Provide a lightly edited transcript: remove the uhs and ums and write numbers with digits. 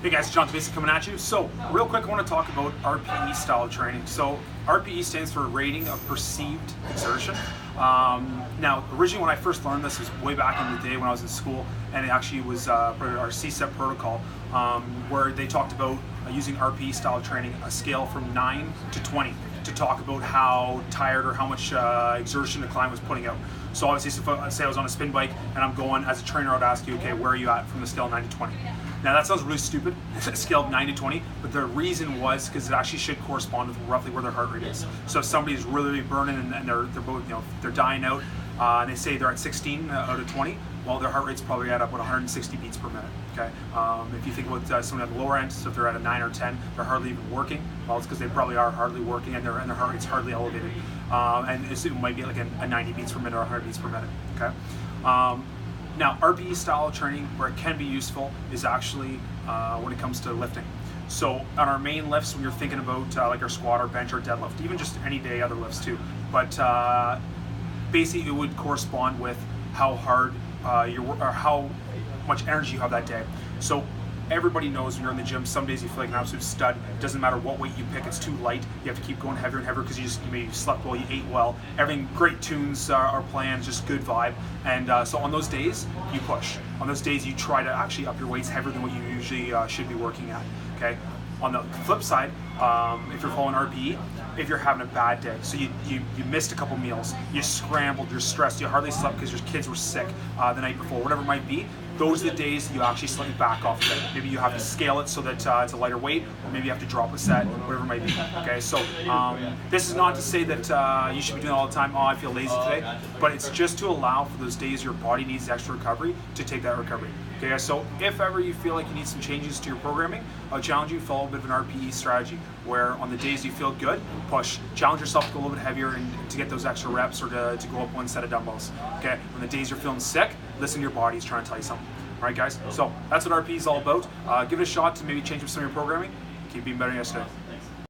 Hey guys, John Basic coming at you. So, real quick, I want to talk about RPE style training. So, RPE stands for Rating of Perceived Exertion. Now, originally when I first learned this was way back in the day when I was in school, and it actually was our CSEP protocol, where they talked about using RPE style training, a scale from 9 to 20, to talk about how tired or how much exertion the client was putting out. So obviously, say I was on a spin bike and I'm going, as a trainer, I'd ask you, okay, where are you at from the scale of 9 to 20? Now that sounds really stupid, a scale of 9 to 20, but the reason was because it actually should correspond with roughly where their heart rate is. So if somebody's really burning and they're both, they're dying out, and they say they're at 16 out of 20, well, their heart rate's probably at about 160 beats per minute. Okay, if you think about someone at the lower end, so if they're at a 9 or 10, they're hardly even working. Well, it's because they probably are hardly working, and their heart rate's hardly elevated, and it might be like a 90 beats per minute or 100 beats per minute. Okay. Now, RPE style training, where it can be useful, is actually when it comes to lifting. So on our main lifts, when you're thinking about like our squat or bench or deadlift, even just any day other lifts too, but basically it would correspond with how hard or how much energy you have that day. So everybody knows when you're in the gym, some days you feel like an absolute stud. It doesn't matter what weight you pick, it's too light. You have to keep going heavier and heavier because you maybe slept well, you ate well, everything, great tunes are playing, just good vibe. And so on those days, you push. On those days, you try to actually up your weights heavier than what you usually should be working at, okay? On the flip side, if you're following RPE, if you're having a bad day, so you missed a couple meals, you scrambled, you're stressed, you hardly slept because your kids were sick the night before, whatever it might be, those are the days you actually slightly back off of it. Maybe you have to scale it so that it's a lighter weight, or maybe you have to drop a set, whatever it might be. Okay, so this is not to say that you should be doing it all the time, oh, I feel lazy today, but it's just to allow for those days your body needs extra recovery to take that recovery. Okay, so if ever you feel like you need some changes to your programming, I would challenge you to follow a bit of an RPE strategy, where on the days you feel good, push. Challenge yourself to go a little bit heavier and to get those extra reps, or to go up one set of dumbbells. Okay, on the days you're feeling sick, listen to your body, it's trying to tell you something. All right, guys, so that's what RPE is all about. Give it a shot to maybe change up some of your programming. Keep being better than yesterday.